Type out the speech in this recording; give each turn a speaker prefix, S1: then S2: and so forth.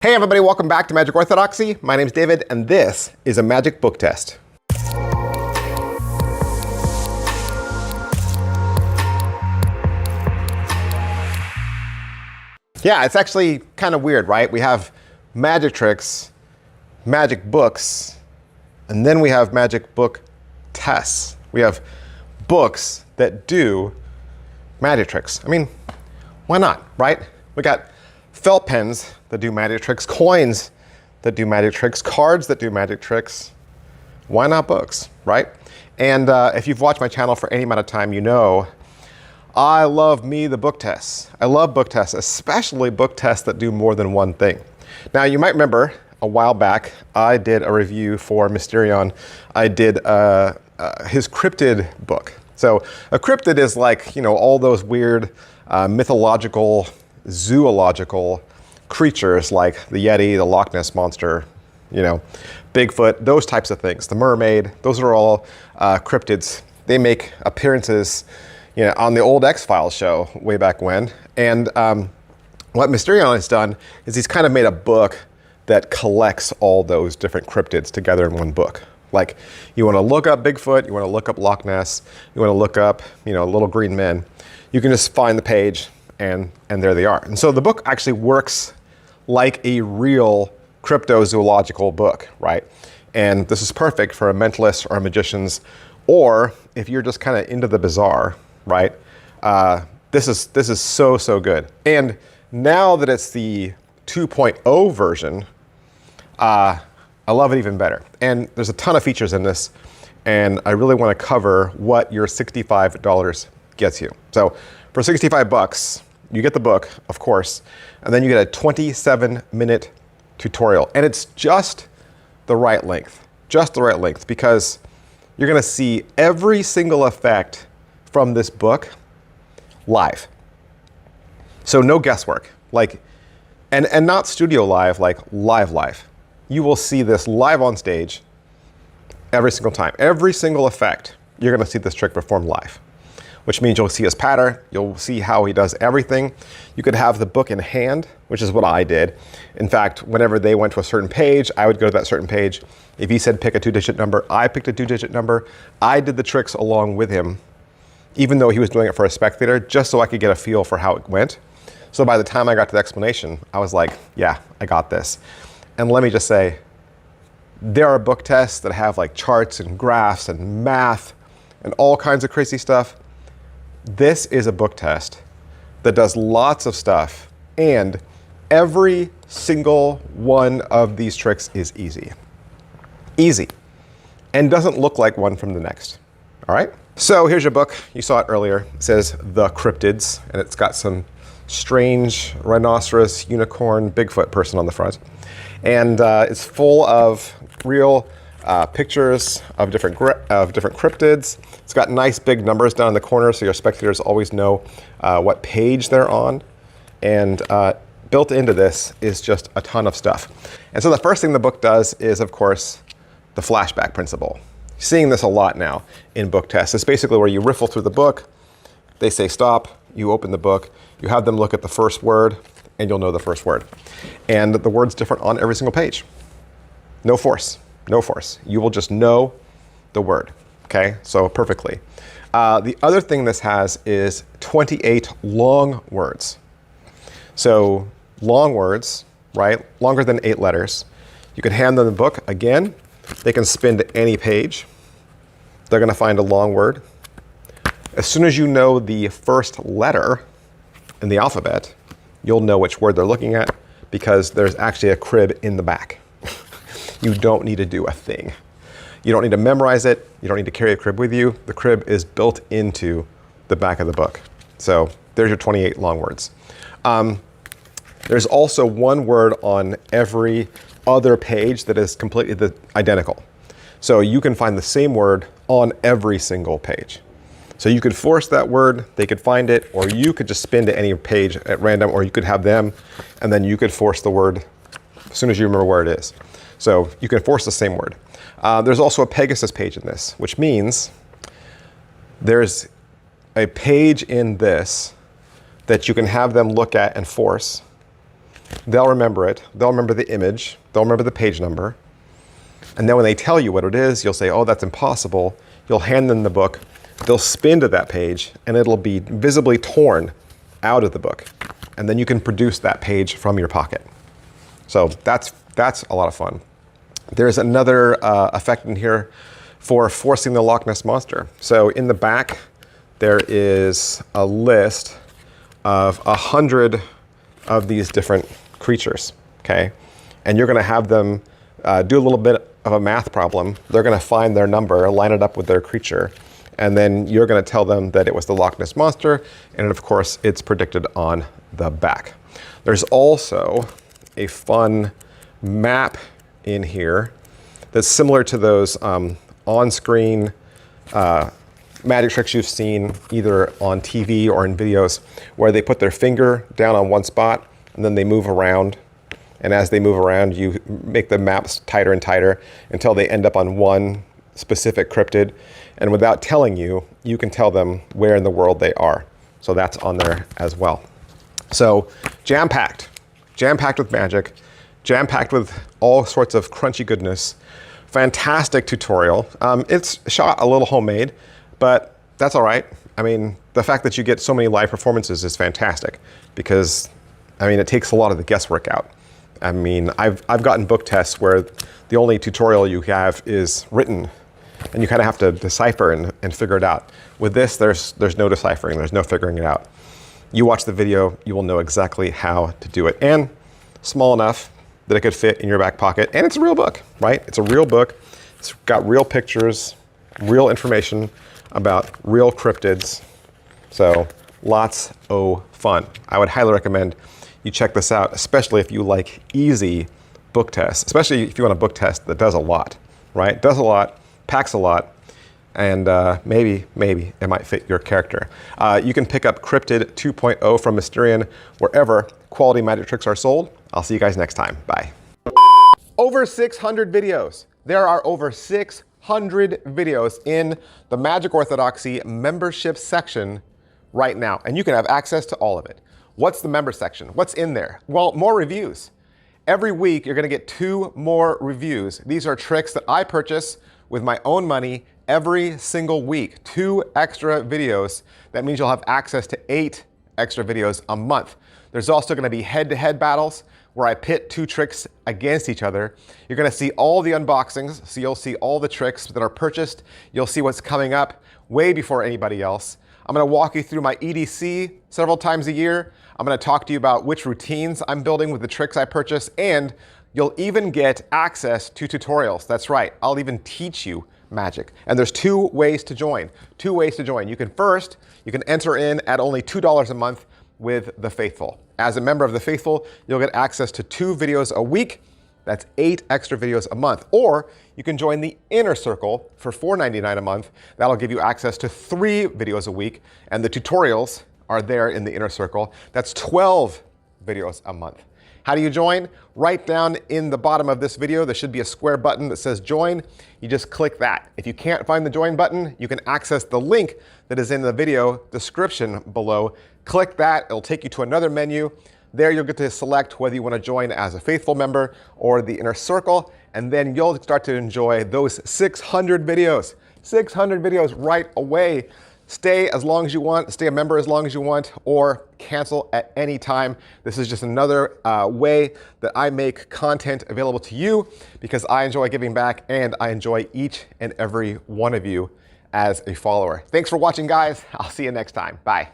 S1: Hey everybody, welcome back to Magic Orthodoxy. My name's David, and this is a magic book test. Yeah, it's actually kind of weird, right? We have magic tricks, magic books, and then we have magic book tests. We have books that do magic tricks. I mean, why not, right? We got felt pens that do magic tricks, coins that do magic tricks, cards that do magic tricks. Why not books, right? And if you've watched my channel for any amount of time, you know I love the book tests. I love book tests, especially book tests that do more than one thing. Now, you might remember a while back, I did a review for Mysterion. I did his Cryptid book. So a cryptid is like, you know, all those weird mythological, zoological creatures like the Yeti, the Loch Ness Monster, you know, Bigfoot, those types of things. The mermaid, those are all cryptids. They make appearances, you know, on the old X-Files show way back when. And what Mysterion has done is he's kind of made a book that collects all those different cryptids together in one book. Like, you want to look up Bigfoot, you want to look up Loch Ness, you want to look up, you know, little green men. You can just find the page, and there they are. And so the book actually works like a real cryptozoological book, right? And this is perfect for a mentalist or magicians, or if you're just kind of into the bizarre, right? This is so good. And now that it's the 2.0 version, I love it even better. And there's a ton of features in this, and I really want to cover what your $65 gets you. So for 65 bucks, you get the book, of course, and then you get a 27-minute tutorial. And it's just the right length, because you're going to see every single effect from this book live. So no guesswork, like, and not studio live, like live. You will see this live on stage every single time. Every single effect, you're going to see this trick performed live, which means you'll see his pattern, you'll see how he does everything. You could have the book in hand, which is what I did. In fact, whenever they went to a certain page, I would go to that certain page. If he said pick a 2-digit number, I picked a 2-digit number. I did the tricks along with him, even though he was doing it for a spectator, just so I could get a feel for how it went. So by the time I got to the explanation, I was like, yeah, I got this. And let me just say, there are book tests that have like charts and graphs and math and all kinds of crazy stuff. This is a book test that does lots of stuff, and every single one of these tricks is easy. Easy. And doesn't look like one from the next. All right? So here's your book. You saw it earlier. It says The Cryptids, and it's got some strange rhinoceros, unicorn, Bigfoot person on the front. And it's full of real pictures of different cryptids. It's got nice big numbers down in the corner, so your spectators always know what page they're on. And built into this is just a ton of stuff. And so the first thing the book does is, of course, the flashback principle. Seeing this a lot now in book tests. It's basically where you riffle through the book, they say stop, you open the book, you have them look at the first word, and you'll know the first word. And the word's different on every single page. No force. No force. You will just know the word, okay? So perfectly. The other thing this has is 28 long words. So long words, right? Longer than 8 letters. You can hand them the book. Again, they can spin to any page. They're going to find a long word. As soon as you know the first letter in the alphabet, you'll know which word they're looking at, because there's actually a crib in the back. You don't need to do a thing. You don't need to memorize it. You don't need to carry a crib with you. The crib is built into the back of the book. So there's your 28 long words. There's also one word on every other page that is completely identical. So you can find the same word on every single page. So you could force that word, they could find it, or you could just spin to any page at random, or you could have them, and then you could force the word as soon as you remember where it is. So you can force the same word. There's also a Pegasus page in this, which means there's a page in this that you can have them look at and force. they'll remember it. They'll remember the image. They'll remember the page number. And then when they tell you what it is, you'll say, oh, that's impossible. You'll hand them the book. They'll spin to that page, and it'll be visibly torn out of the book. And then you can produce that page from your pocket. So that's a lot of fun. There's another effect in here for forcing the Loch Ness Monster. So in the back, there is a list of 100 of these different creatures, okay? And you're gonna have them do a little bit of a math problem. They're gonna find their number, line it up with their creature, and then you're gonna tell them that it was the Loch Ness Monster, and of course, it's predicted on the back. There's also a fun map in here that's similar to those on-screen magic tricks you've seen either on TV or in videos where they put their finger down on one spot and then they move around. And as they move around, you make the maps tighter and tighter until they end up on one specific cryptid. And without telling you, you can tell them where in the world they are. So that's on there as well. So jam-packed with magic, jam-packed with all sorts of crunchy goodness. Fantastic tutorial. It's shot a little homemade, but that's all right. I mean, the fact that you get so many live performances is fantastic because, I mean, it takes a lot of the guesswork out. I mean, I've gotten book tests where the only tutorial you have is written and you kind of have to decipher and figure it out. With this, there's no deciphering, there's no figuring it out. You watch the video, you will know exactly how to do it. And small enough that it could fit in your back pocket. And it's a real book, right? It's a real book. It's got real pictures, real information about real cryptids. So lots of fun. I would highly recommend you check this out, especially if you like easy book tests, especially if you want a book test that does a lot, right? Does a lot, packs a lot, and maybe it might fit your character. You can pick up Cryptid 2.0 from Mysterion wherever quality magic tricks are sold. I'll see you guys next time. Bye. Over 600 videos. There are over 600 videos in the Magic Orthodoxy membership section right now, and you can have access to all of it. What's the member section? What's in there? Well, more reviews. Every week, you're gonna get 2 more reviews. These are tricks that I purchase with my own money every single week. 2 extra videos. That means you'll have access to 8 extra videos a month. There's also gonna be head-to-head battles where I pit 2 tricks against each other. You're gonna see all the unboxings, so you'll see all the tricks that are purchased. You'll see what's coming up way before anybody else. I'm gonna walk you through my EDC several times a year. I'm gonna talk to you about which routines I'm building with the tricks I purchase, and you'll even get access to tutorials. That's right, I'll even teach you magic. And there's 2 ways to join. 2 ways to join. You can enter in at only $2 a month with the Faithful. As a member of the Faithful, you'll get access to 2 videos a week. That's 8 extra videos a month. Or you can join the Inner Circle for $4.99 a month. That'll give you access to 3 videos a week. And the tutorials are there in the Inner Circle. That's 12 videos a month. How do you join? Right down in the bottom of this video, there should be a square button that says join. You just click that. If you can't find the join button, you can access the link that is in the video description below. Click that, it'll take you to another menu. There you'll get to select whether you want to join as a Faithful member or the Inner Circle, and then you'll start to enjoy those 600 videos. 600 videos right away. Stay as long as you want, stay a member as long as you want, or cancel at any time. This is just another way that I make content available to you because I enjoy giving back and I enjoy each and every one of you as a follower. Thanks for watching, guys. I'll see you next time. Bye.